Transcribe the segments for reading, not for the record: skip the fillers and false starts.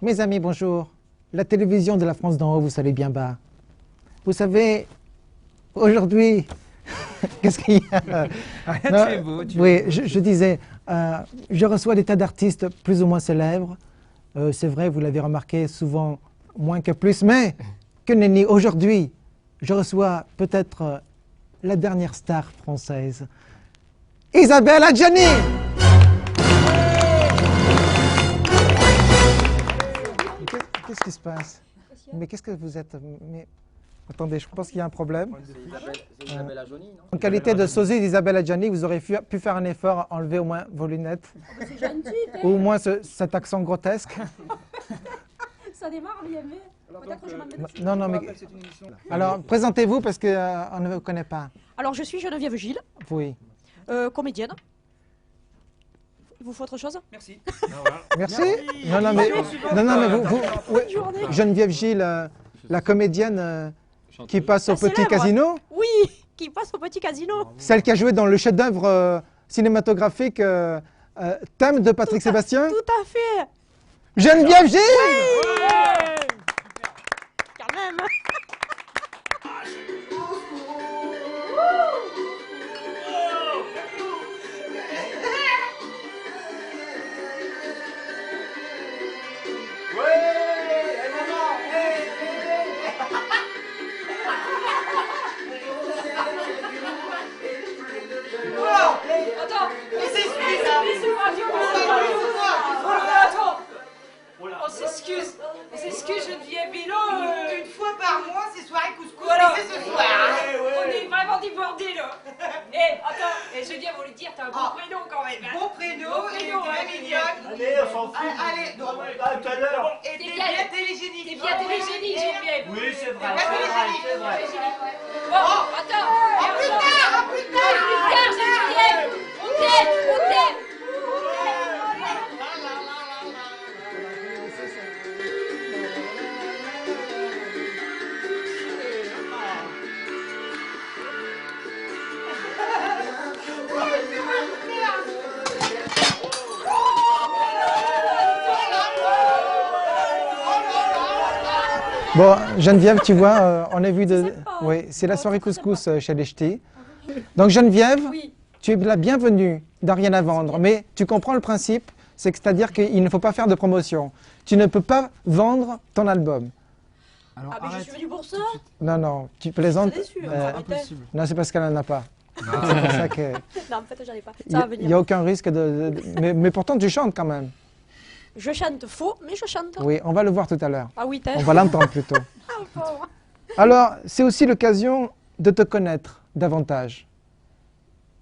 Mes amis, bonjour. La télévision de la France d'en haut, vous savez bien bas. Vous savez, aujourd'hui, qu'est-ce qu'il y a? Non, c'est beau, oui, je disais, je reçois des tas d'artistes plus ou moins célèbres. C'est vrai, vous l'avez remarqué, souvent moins que plus, mais que nenni, aujourd'hui, je reçois peut-être la dernière star française, Isabelle Adjani. Qu'est-ce qui se passe? Mais qu'est-ce que vous êtes? Mais... Attendez, je pense qu'il y a un problème. C'est Isabelle Adjani, non? En qualité de sosie d'Isabelle Adjani, vous auriez pu faire un effort à enlever au moins vos lunettes. C'est gentil, Ou au moins cet accent grotesque. ça démarre bien, mais peut-être que je m'en mets dessus. Non, mais... Alors, présentez-vous parce qu'on ne vous connaît pas. Alors, je suis Geneviève Gilles, Oui. comédienne. Il vous faut autre chose? Merci. Merci. Non, mais oui, Geneviève Gilles, la comédienne qui passe au La Petit célèbre. Casino. Oui, qui passe au Petit Casino. Celle qui a joué dans le chef-d'œuvre cinématographique Thème de Patrick Sébastien. Tout à fait. Geneviève Gilles. Quand même. Attends, mais c'est on s'excuse Geneviève Bélo. Une fois par mois, c'est soirée couscous, Voilà. mais c'est ce soir. Hein. On est vraiment débordés là. Attends, je dis à vous le dire, t'as un bon prénom quand même. Hein. Bon prénom, Bon et prénom, très ouais. mignonne. Allez, on s'en fout. Allez, donc, Tout à l'heure. et t'es T'es bien bien- télégénique. T'es bien télégénique, Geneviève. Oui, c'est vrai. Bien télégénique. Bon, attends. À plus tard, à plus tard. Plus tard, Geneviève. On t'aime, on t'aime. Bon, Geneviève, tu vois, on a vu de... sympa. Oui, c'est la soirée couscous chez les Ch'tis. Donc Geneviève, Oui. tu es la bienvenue dans Rien à vendre, mais tu comprends le principe, c'est-à-dire qu'il ne faut pas faire de promotion. Tu ne peux pas vendre ton album. Alors, Ah, mais je suis venue pour ça. Non, tu plaisantes. Je suis déçue. impossible. Non, c'est parce qu'elle n'en a pas. C'est pour ça que... Non, en fait, j'en ai pas. Il Ça va n'y venir. a aucun risque mais pourtant, tu chantes quand même. Je chante faux, mais je chante. Oui, on va le voir tout à l'heure. Ah oui, t'es. On va l'entendre plutôt. Alors, c'est aussi l'occasion de te connaître davantage.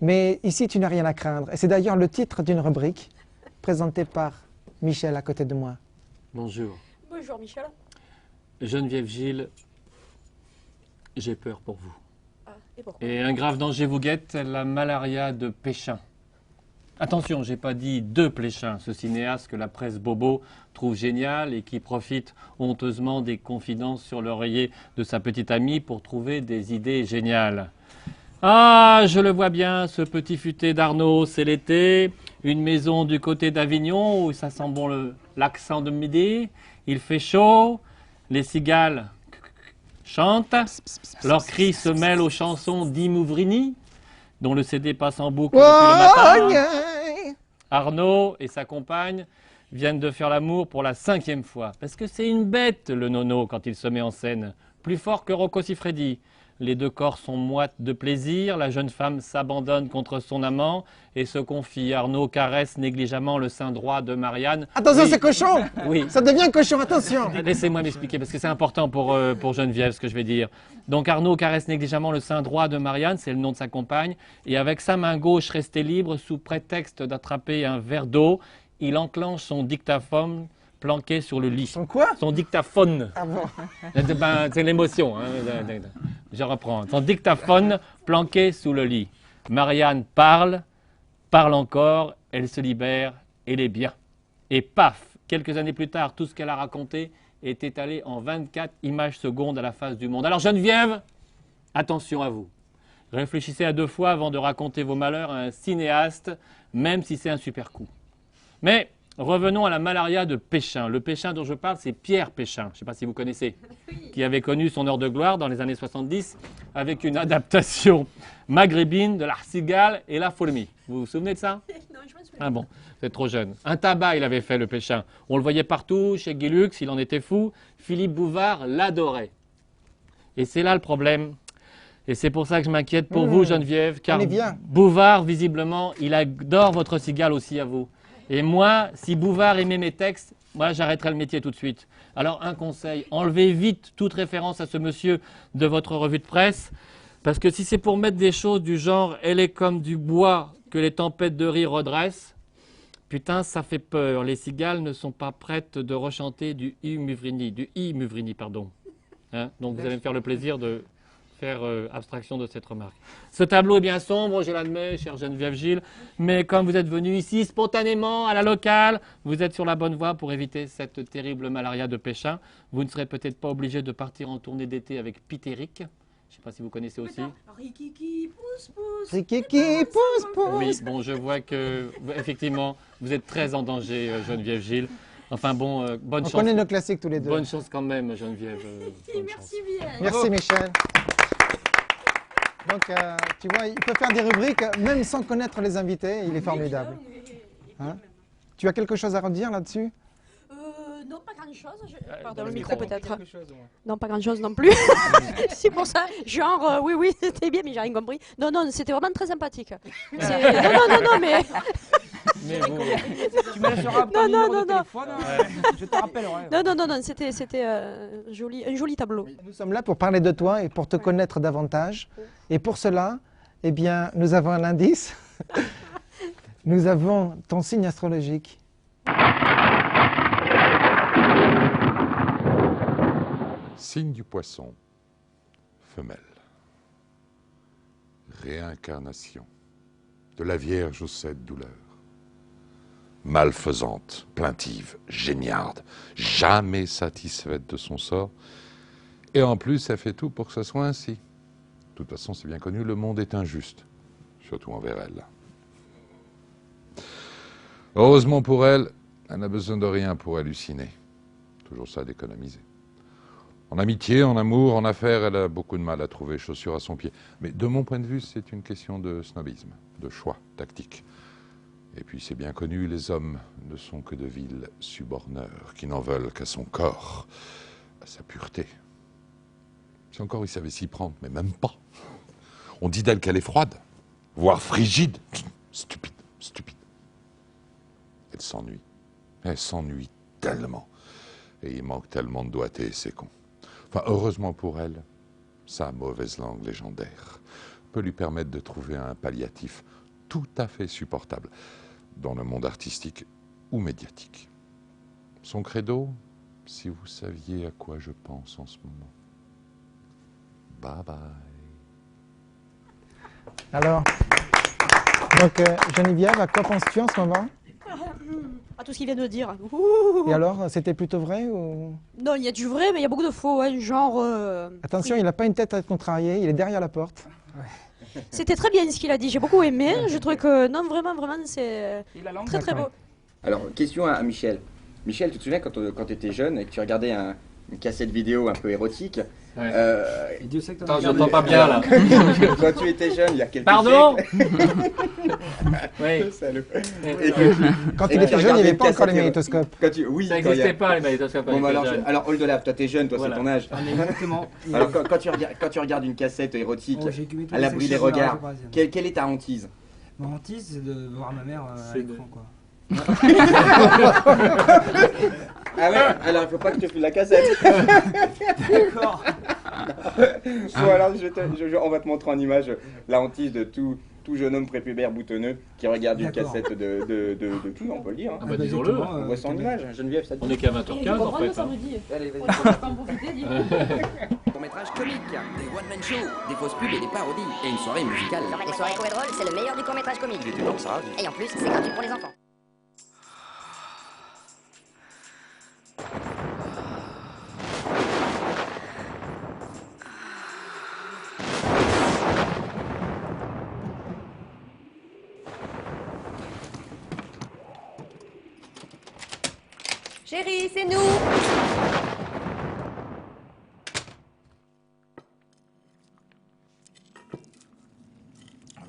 Mais ici, tu n'as rien à craindre. Et c'est d'ailleurs le titre d'une rubrique présentée par Michel à côté de moi. Bonjour. Bonjour Michel. Geneviève Gilles, j'ai peur pour vous. Ah, et pourquoi? Et un grave danger vous guette, la malaria de Péchin. Attention, j'ai pas dit de Pléchin, ce cinéaste que la presse bobo trouve génial et qui profite honteusement des confidences sur l'oreiller de sa petite amie pour trouver des idées géniales. Ah, je le vois bien, ce petit futé d'Arnaud, c'est l'été, une maison du côté d'Avignon où ça sent bon l'accent de midi, il fait chaud, les cigales chantent, leurs cris se mêlent aux chansons d'Imouvrini, dont le CD passe en boucle depuis le matin. Arnaud et sa compagne viennent de faire l'amour pour la 5e fois. Parce que c'est une bête, le nono, quand il se met en scène. Plus fort que Rocco Siffredi. Les deux corps sont moites de plaisir. La jeune femme s'abandonne contre son amant et se confie. Arnaud caresse négligemment le sein droit de Marianne. Attention, Oui. c'est cochon. Oui. Ça devient cochon, attention. Laissez-moi m'expliquer, parce que c'est important pour Geneviève, ce que je vais dire. Donc Arnaud caresse négligemment le sein droit de Marianne, c'est le nom de sa compagne, et avec sa main gauche restée libre, sous prétexte d'attraper un verre d'eau, il enclenche son dictaphone planqué sur le lit. Son quoi? Son dictaphone. Ah bon? Ben, c'est l'émotion. Hein. Je reprends. Son dictaphone planqué sous le lit. Marianne parle encore, elle se libère, elle est bien. Et paf, quelques années plus tard, tout ce qu'elle a raconté est étalé en 24 images secondes à la face du monde. Alors Geneviève, attention à vous. Réfléchissez à 2 fois avant de raconter vos malheurs à un cinéaste, même si c'est un super coup. Mais revenons à la malaria de Péchin. Le Péchin dont je parle, c'est Pierre Péchin, je ne sais pas si vous connaissez, qui avait connu son heure de gloire dans les années 70 avec une adaptation maghrébine de La Cigale et la Fourmi. Vous vous souvenez de ça? Non, je m'en souviens. Ah bon, vous êtes trop jeune. Un tabac, il avait fait, le Péchin. On le voyait partout, chez Guy Lux, il en était fou. Philippe Bouvard l'adorait. Et c'est là le problème. Et c'est pour ça que je m'inquiète pour vous, Geneviève, car on est bien. Bouvard, visiblement, il adore votre cigale aussi à vous. Et moi, si Bouvard aimait mes textes, moi, j'arrêterais le métier tout de suite. Alors, un conseil, enlevez vite toute référence à ce monsieur de votre revue de presse, parce que si c'est pour mettre des choses du genre « elle est comme du bois que les tempêtes de rire redressent », putain, ça fait peur. Les cigales ne sont pas prêtes de rechanter du I Muvrini, pardon. Hein, donc, vous allez me faire le plaisir de faire abstraction de cette remarque. Ce tableau est bien sombre, je l'admets, chère Geneviève Gilles, mais comme vous êtes venu ici spontanément, à la locale, vous êtes sur la bonne voie pour éviter cette terrible malaria de Péchin. Vous ne serez peut-être pas obligé de partir en tournée d'été avec Pitéric. Je ne sais pas si vous connaissez aussi. Rikiki, pousse, pousse. Rikiki, pousse, pousse. Oui, bon, je vois que, effectivement, vous êtes très en danger, Geneviève Gilles. Enfin bon, bonne On chance. connaît nos classiques tous les deux. Bonne chance quand même, Geneviève. Bonne chance. Merci bien. Merci Michel. Donc, tu vois, il peut faire des rubriques même sans connaître les invités. Il est formidable. Hein? Tu as quelque chose à redire là-dessus? Non, pas grand-chose. dans Pardon, le le micro micro. peut-être. Non, pas grand-chose non plus. C'est pour ça, genre, oui, oui, c'était bien, mais j'ai rien compris. Non, non, c'était vraiment très sympathique. Non, mais... Mais vous, Tu me laisseras Non, ton non, numéro non, de non. téléphone, je te rappellerai. Non, c'était un joli tableau. Nous sommes là pour parler de toi et pour te connaître davantage. Et pour cela, eh bien, nous avons un indice. Nous avons ton signe astrologique. Signe du poisson, femelle. Réincarnation de la Vierge aux 7 douleurs. Malfaisante, plaintive, géniarde, jamais satisfaite de son sort. Et en plus, elle fait tout pour que ce soit ainsi. De toute façon, c'est bien connu, le monde est injuste, surtout envers elle. Heureusement pour elle, elle n'a besoin de rien pour halluciner. Toujours ça d'économiser. En amitié, en amour, en affaires, elle a beaucoup de mal à trouver chaussures à son pied. Mais de mon point de vue, c'est une question de snobisme, de choix tactique. Et puis c'est bien connu, les hommes ne sont que de vils suborneurs qui n'en veulent qu'à son corps, à sa pureté. Si encore il savait s'y prendre, mais même pas. On dit d'elle qu'elle est froide, voire frigide. Stupide, stupide. Elle s'ennuie tellement. Et il manque tellement de doigté, c'est con. Enfin, heureusement pour elle, sa mauvaise langue légendaire peut lui permettre de trouver un palliatif tout à fait supportable dans le monde artistique ou médiatique. Son credo, si vous saviez à quoi je pense en ce moment. Bye bye. Alors, donc Geneviève, à quoi penses-tu en ce moment? À tout ce qu'il vient de dire. Ouh. Et alors, c'était plutôt vrai ou... Non, il y a du vrai, mais il y a beaucoup de faux, hein, genre... Attention, il n'a pas une tête à être contrarié, il est derrière la porte. C'était très bien ce qu'il a dit, j'ai beaucoup aimé. Je trouvais que, non, vraiment, c'est Et la langue, très très beau. Alors, question à Michel. Michel, tu te souviens quand tu étais jeune et que tu regardais une cassette vidéo un peu érotique Et Dieu sait que t'en attends, as j'entends regardé. pas bien là. Quand tu étais jeune, il y a quelques Pardon. siècles. Oui, Salaud. Quand Et il tu était jeune, il n'y regardais avait une pas encore les cassette magnétoscopes. Oui, ça quand il y a- n'existait pas les magnétoscopes. Bon, bah, avec les jeunes. alors Oldelaf, toi t'es jeune, toi Voilà. c'est ton âge. Ah, mais exactement. Alors quand tu regardes une cassette érotique, Oh, j'ai occupé tous à les l'abri des sections de la regards, région parisienne. quelle est ta hantise? Mon hantise, c'est de voir ma mère à C'est l'écran, quoi. Ah ouais. Alors il faut pas que je te file la cassette. D'accord. Bon alors on va te montrer en image la hantise de tous tout jeune homme prépubère boutonneux qui regarde une D'accord. cassette de cul, on peut le dire. Hein. Ah bah disons-le, exactement, On voit ça en image, Geneviève, ça te on dit. est qu'à 20h15 en fait. Hein. Allez, vas-y. Court-métrage comique, des one-man shows, des fausses pubs et des parodies, et une soirée musicale. Les soirées courtes et drôles, c'est le meilleur du court-métrage comique. Il était dans ça. Et en plus, c'est gratuit pour les enfants. Chérie, c'est nous.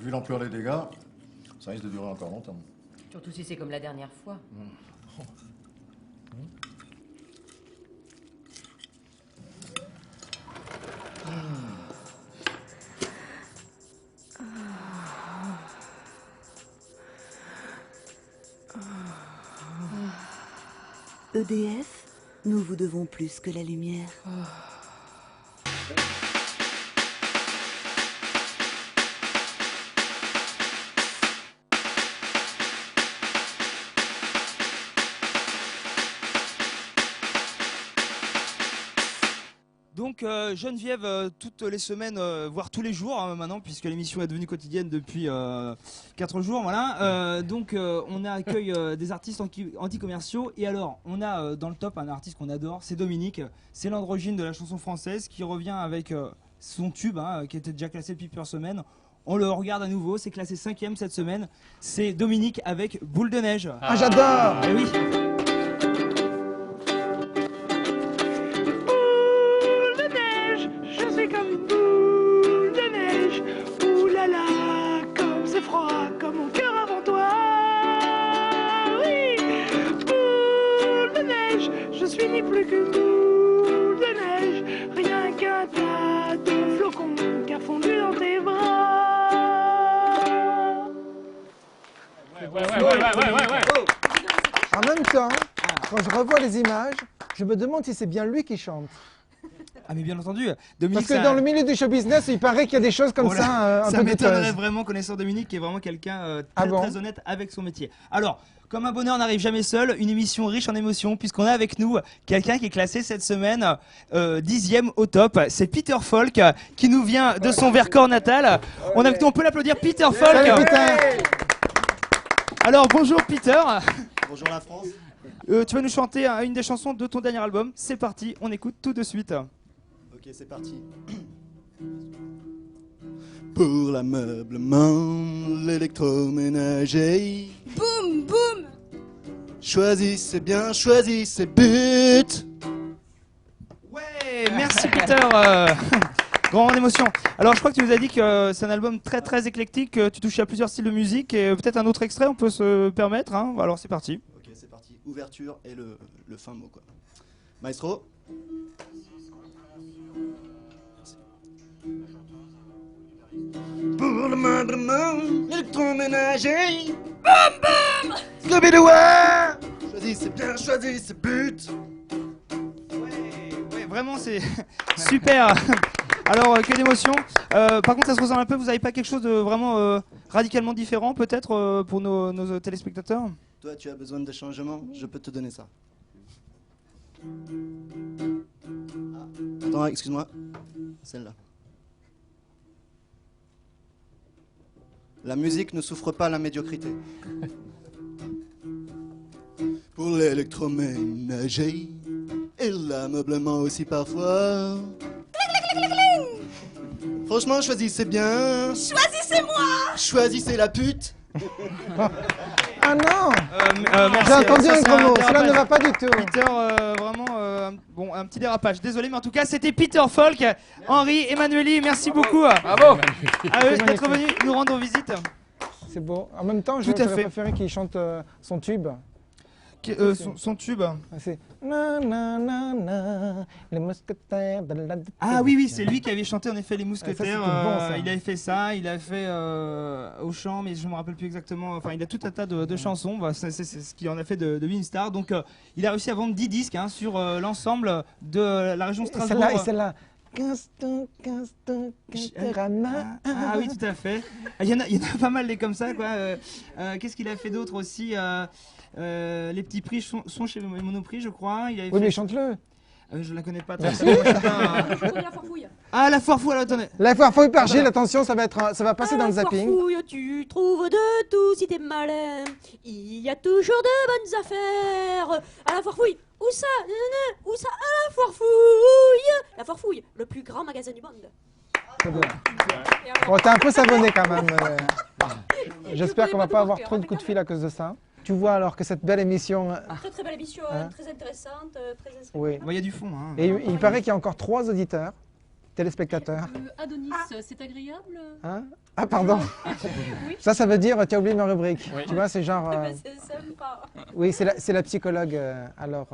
Vu l'ampleur des dégâts, ça risque de durer encore longtemps. Surtout si c'est comme la dernière fois. EDF, nous vous devons plus que la lumière. Donc Geneviève, toutes les semaines, voire tous les jours hein, maintenant, puisque l'émission est devenue quotidienne depuis 4 jours. Voilà. Donc on accueille des artistes anti-commerciaux. Et alors, on a dans le top un artiste qu'on adore, c'est Dominique. C'est l'androgyne de la chanson française qui revient avec son tube, hein, qui était déjà classé depuis plusieurs semaines. On le regarde à nouveau, c'est classé 5e cette semaine. C'est Dominique avec Boule de neige. Ah, j'adore. Eh oui. Je suis comme une boule de neige. Ouh là là, comme c'est froid, comme mon cœur avant toi. Oui, boule de neige, je suis ni plus qu'une boule de neige. Rien qu'un tas de flocons qui a fondu dans tes bras. Ouais. En même temps, quand je revois les images, je me demande si c'est bien lui qui chante. Ah mais bien entendu, Dominique. Parce que dans le milieu du show business, il paraît qu'il y a des choses comme Oh là, ça, un ça peu m'étonnerait douteuses. vraiment, connaissant Dominique, qui est vraiment quelqu'un Ah bon très honnête avec son métier. Alors, comme un bonheur n'arrive jamais seul, une émission riche en émotions, puisqu'on a avec nous quelqu'un qui est classé cette semaine 10e au top. C'est Peter Falk, qui nous vient de son Vercors natal. On, on peut l'applaudir, Peter Falk. Salut, Peter. Alors, bonjour Peter. Bonjour la France. Tu vas nous chanter une des chansons de ton dernier album. C'est parti, on écoute tout de suite. Ok, c'est parti. Pour l'ameublement, l'électroménager. Boum, boum. Choisissez bien, choisissez but. Ouais, merci Peter. Grande émotion. Alors je crois que tu nous as dit que c'est un album très très éclectique, que tu touches à plusieurs styles de musique et peut-être un autre extrait on peut se permettre. Hein. Alors c'est parti. Ok, c'est parti. Ouverture et le fin mot quoi. Maestro. Pour l'ameublement, l'électroménager. Boum, boum. Scooby-Doo. Choisissez bien, choisissez but. Ouais, vraiment c'est super. Alors quelle émotion. Par contre ça se ressemble un peu, vous n'avez pas quelque chose de vraiment radicalement différent peut-être pour nos téléspectateurs? Toi, tu as besoin de changement, je peux te donner ça. Ah, attends, excuse-moi. Celle-là. La musique ne souffre pas la médiocrité. Pour l'électroménager et l'ameublement aussi parfois. Franchement, choisissez bien. Choisissez-moi. Choisissez la pute. Ah non. Merci. J'ai entendu Ça, un c'est gros mot, dérapage. cela ne va pas du tout. Peter, vraiment, bon, un petit dérapage. Désolé, mais en tout cas, c'était Peter Falk. Henri, Emmanueli, merci beaucoup. Bravo. À eux d'être venus nous rendre visite. C'est beau. En même temps, Tout à j'aurais fait. préféré qu'il chante son tube. Son tube. C'est na na na na, les mousquetaires. Ah oui, c'est lui qui avait chanté en effet Les Ah, ça, Mousquetaires. c'était bon, ça. Il avait fait ça, il a fait au chant, mais je me rappelle plus exactement. Enfin, il a tout un tas de chansons. Bah, c'est ce qui en a fait de lui une star. Donc, il a réussi à vendre 10 disques hein, sur l'ensemble de la région Strasbourg. Et celle-là, Castorama. Ah oui, tout à fait. Il y en a pas mal des comme ça, quoi. Qu'est-ce qu'il a fait d'autre aussi les petits prix sont chez Monoprix, je crois. Il avait Oui, fait... mais chante-le. Je la connais pas. Merci. Moi, je suis pas, La farfouille. Ah, la foire fouille, alors attendez. La foire fouille par Gilles, attention, ça va passer dans le zapping. Farfouille, tu trouves de tout si t'es malin. Il y a toujours de bonnes affaires. À la farfouille. Où ça? Où ça? À la farfouille. La farfouille, le plus grand magasin du monde. Très bien. Bon, t'es un peu savonné quand même. J'espère qu'on va pas avoir trop de coups de fil à cause de ça. Tu vois alors que cette belle émission... Très très belle émission, Hein très intéressante, très inspirante. Oui. Il y a du fond. Hein. Et il paraît qu'il y a encore 3 auditeurs, téléspectateurs. Adonis, c'est agréable? Hein? Ah pardon. Oui. Ça veut dire tu as oublié ma rubrique. Oui. Tu vois, c'est genre... C'est sympa. Oui, c'est la psychologue. Alors,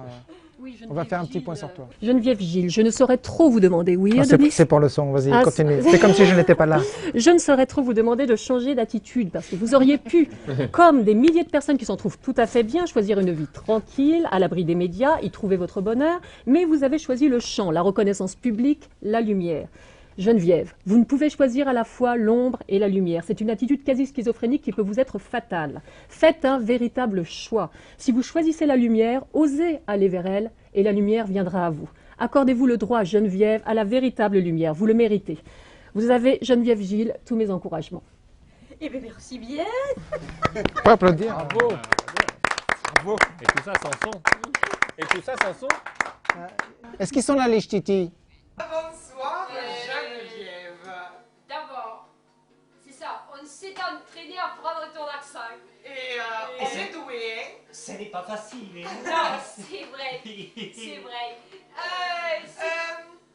Oui, on va faire un petit point sur toi. Geneviève Gilles, je ne saurais trop vous demander, oui, Ah, Adonis? c'est pour le son, vas-y, Ah, continue. C'est comme si je n'étais pas là. Je ne saurais trop vous demander de changer d'attitude, parce que vous auriez pu, comme des milliers de personnes qui s'en trouvent tout à fait bien, choisir une vie tranquille, à l'abri des médias, y trouver votre bonheur, mais vous avez choisi le chant, la reconnaissance publique, la lumière. Geneviève, vous ne pouvez choisir à la fois l'ombre et la lumière. C'est une attitude quasi schizophrénique qui peut vous être fatale. Faites un véritable choix. Si vous choisissez la lumière, osez aller vers elle et la lumière viendra à vous. Accordez-vous le droit, Geneviève, à la véritable lumière. Vous le méritez. Vous avez, Geneviève Gilles, tous mes encouragements. Eh bien, merci bien. Pas applaudir. Bravo. Bravo. Et tout ça sans son. Et tout ça sans son. Est-ce qu'ils sont là, les ch'titis? Bonsoir, Geneviève. D'abord, c'est ça, on s'est entraîné à prendre ton accent. Et c'est doué, hein? Ce n'est pas facile, hein? Non, c'est vrai, c'est vrai.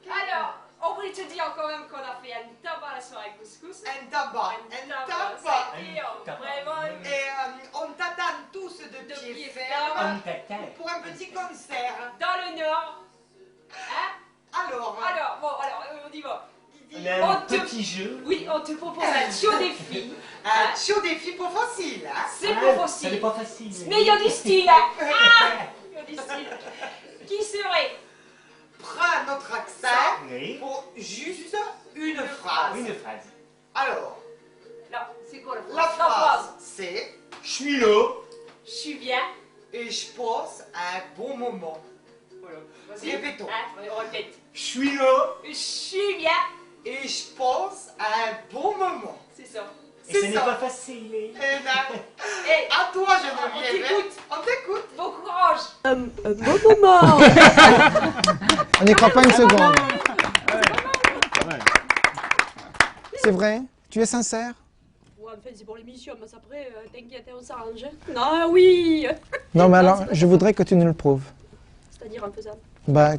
Alors, on voulait te dire quand même qu'on a fait un tabac la soirée couscous. Un tabac. Vraiment. Et on t'attend tous de pied ferme pour un petit concert. Dans le Nord. Hein? Alors, on y va. un petit jeu. Oui, on te propose un show des filles. Un show des filles pas facile, hein? C'est pas facile. Ce n'est pas facile. Mais il y a du style, hein? Il y a du style. Qui serait? Prends notre accent Oui. pour juste une phrase. Une phrase. Alors, Non, c'est quoi la phrase? la phrase, c'est « Je suis là Je suis bien. et je passe un bon moment. » Vas-y. Répétons. On répète. Je suis là Je suis bien. et je passe un bon moment. C'est ça. Et ce n'est pas facile. Eh ben, Hey, à toi, on Geneviève. t'écoute. On t'écoute. Bon courage. Un bon moment. On n'y croit pas une seconde. C'est vrai? Tu es sincère? Ouais, enfin, c'est pour l'émission, mais après, t'inquiète, on s'arrange. Non, oui. Non, mais alors, je voudrais que tu nous le prouves. C'est-à-dire en faisant. Bah,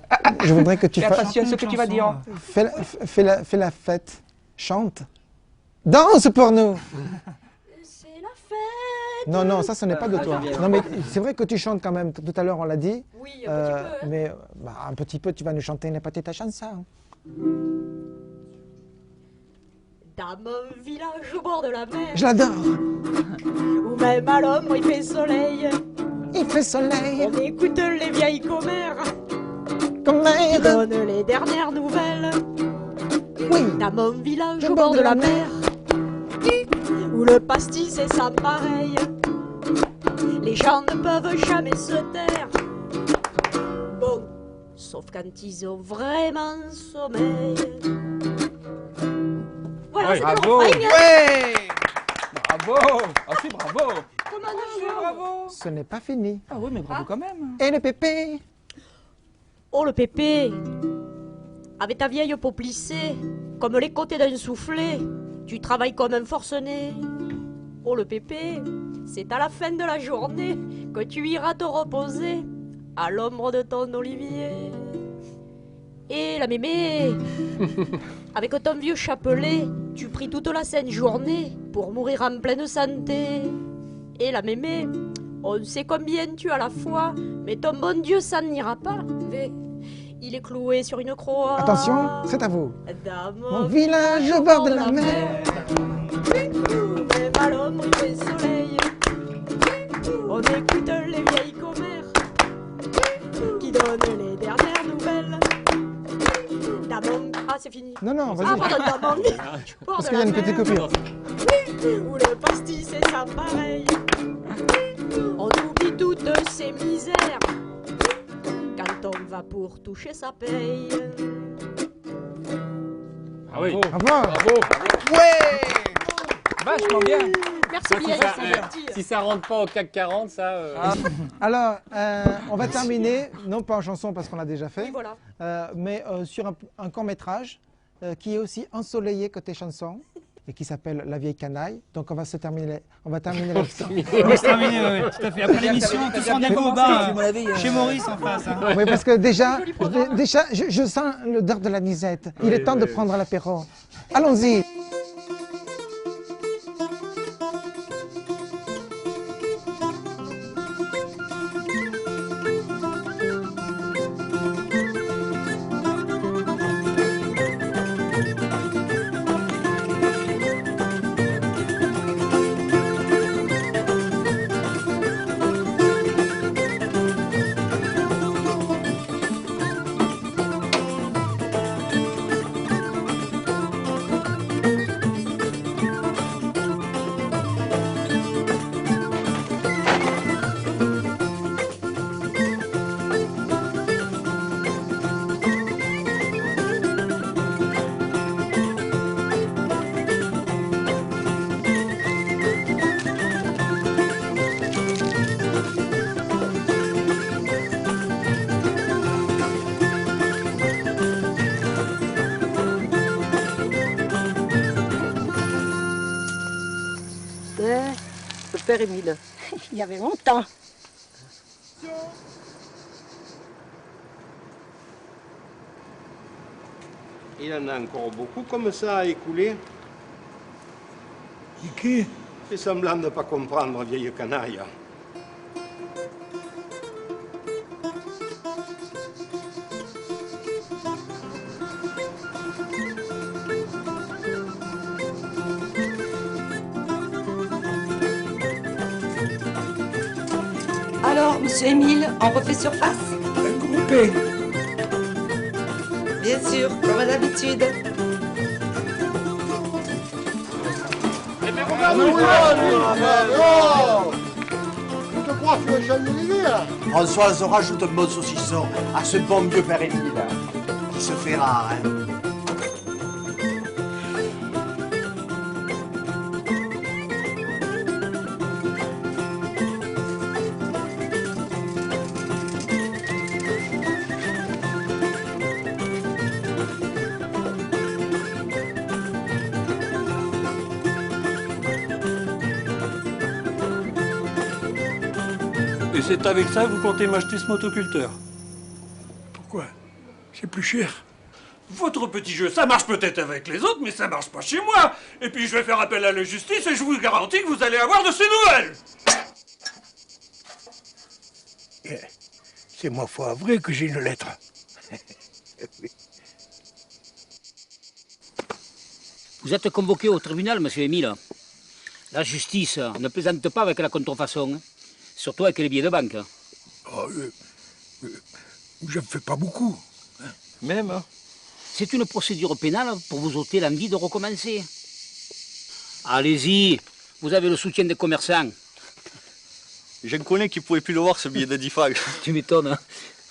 je voudrais que tu Fais fasses... attention à ce que tu vas dire. Fais la fête. Chante. Danse pour nous. C'est la fête. Non, non, ça, ce n'est pas de toi. Non, mais c'est vrai que tu chantes quand même. Tout à l'heure, on l'a dit. Oui, un petit peu. Hein. Mais un petit peu, tu vas nous chanter une petite chanson. Dans mon village au bord de la mer. Je l'adore. Ou même à l'ombre, il fait soleil. Il fait soleil. On écoute les vieilles commères. Commères. Qui donnent les dernières nouvelles. Oui. Dans mon village au bord de la mer. Où le pastis est sans pareil. Les gens ne peuvent jamais se taire. Bon, sauf quand ils ont vraiment sommeil. Voilà, Ouais, c'est bravo. le refrain. Ouais. Bravo. Ah si, bravo. Comment on Bravo. Ce n'est pas fini. Ah oui, mais bravo quand même. Et le pépé? Oh le pépé, avec ta vieille peau plissée, comme les côtés d'un soufflet, tu travailles comme un forcené. Oh le pépé, c'est à la fin de la journée que tu iras te reposer à l'ombre de ton olivier. Et la mémé, avec ton vieux chapelet, tu pries toute la sainte journée pour mourir en pleine santé. Et la mémé, on sait combien tu as la foi, mais ton bon Dieu ça n'ira pas. Il est cloué sur une croix. Attention, c'est à vous. Dans Mon village au bord de la mer. Même à l'ombre il fait soleil. On écoute les vieilles commères qui donnent les dernières nouvelles. Dans mon... Ah, c'est fini. Non, non, Ah, vas-y. pardon, t'as demandé. Parce qu'il y a une petite coupure. Où le pastis, c'est ça pareil. On oublie toutes ces misères quand on va pour toucher sa paye. Ah oui. Bravo. Ouais. Vachement bien. Merci Ça, bien, si, c'est ça, gentil. si ça rentre pas au CAC 40, ça... Alors, on va terminer, non pas en chanson parce qu'on l'a déjà fait, Oui, voilà. mais sur un court-métrage qui est aussi ensoleillé côté chanson et qui s'appelle La vieille canaille. Donc on va terminer là-dessus. On va se terminer, oui, tout à fait. Après l'émission, tous rendez-vous au bar chez Maurice en face. Hein. Oui, parce que déjà, je sens l'odeur de la nisette. Il est temps de prendre l'apéro. Allons-y. Le père Émile. Il y avait longtemps. Il y en a encore beaucoup comme ça à écouler. Qui? Fait semblant de ne pas comprendre, vieille canaille. Alors, monsieur Émile, on refait surface? Groupé. Bien sûr, comme d'habitude. François se rajoute un bon saucisson à ce bon vieux père Émile, qui se fait rare, hein. Et c'est avec ça que vous comptez m'acheter ce motoculteur? Pourquoi? C'est plus cher. Votre petit jeu, ça marche peut-être avec les autres, mais ça marche pas chez moi. Et puis je vais faire appel à la justice et je vous garantis que vous allez avoir de ces nouvelles. C'est ma foi vrai que j'ai une lettre. Vous êtes convoqué au tribunal, monsieur Émile. La justice ne plaisante pas avec la contrefaçon, hein. Surtout avec les billets de banque. Oh, je ne fais pas beaucoup. Hein. Même, hein. C'est une procédure pénale pour vous ôter l'envie de recommencer. Allez-y, vous avez le soutien des commerçants. Je ne connais qui ne pouvait plus le voir, ce billet de 10 francs. Tu m'étonnes, hein.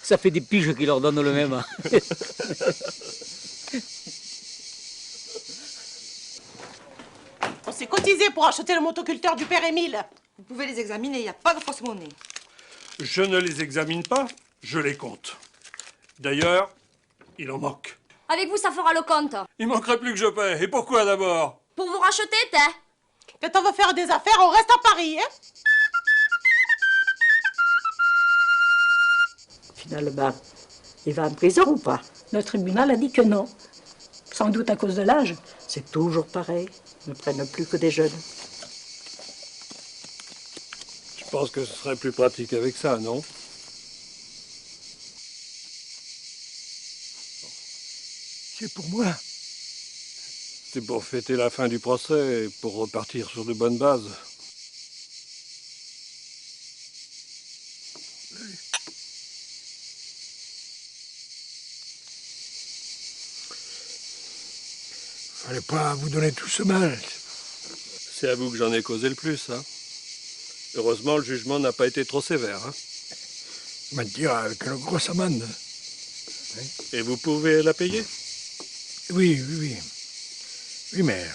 Ça fait des piges qui leur donnent le même. On s'est cotisé pour acheter le motoculteur du père Émile. Vous pouvez les examiner, il n'y a pas de fausse monnaie. Je ne les examine pas, je les compte. D'ailleurs, il en manque. Avec vous, ça fera le compte. Il manquerait plus que je paie. Et pourquoi d'abord? Pour vous racheter, t'es. Quand on veut faire des affaires, on reste à Paris, hein? Finalement, il va en prison ou pas? Le tribunal a dit que non. Sans doute à cause de l'âge. C'est toujours pareil. Ils ne prennent plus que des jeunes. Je pense que ce serait plus pratique avec ça, non? C'est pour moi. C'est pour fêter la fin du procès et pour repartir sur de bonnes bases. Fallait pas vous donner tout ce mal. C'est à vous que j'en ai causé le plus, hein. Heureusement, le jugement n'a pas été trop sévère, hein. Mentir avec une grosse amende. Et vous pouvez la payer? Oui. Oui, mais...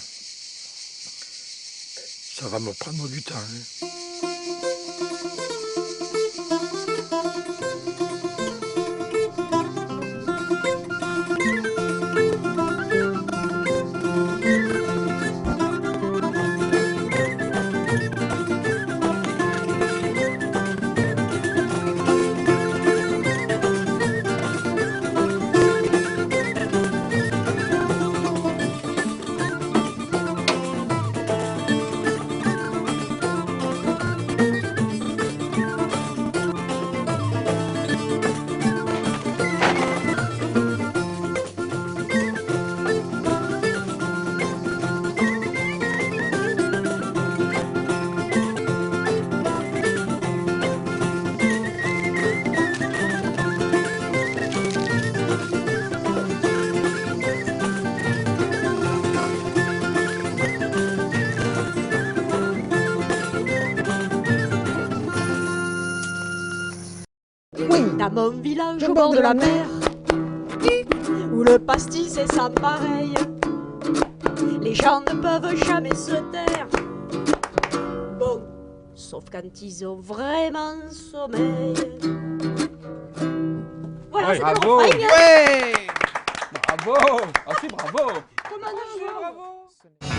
ça va me prendre du temps. Hein. Dans mon village au bord de la mer, où le pastis est sans pareil, les gens ne peuvent jamais se taire. Bon, sauf quand ils ont vraiment sommeil. Voilà, c'est bravo. le refrain. Ouais. Bravo. Ah si, bravo. Comment on joue? Bravo.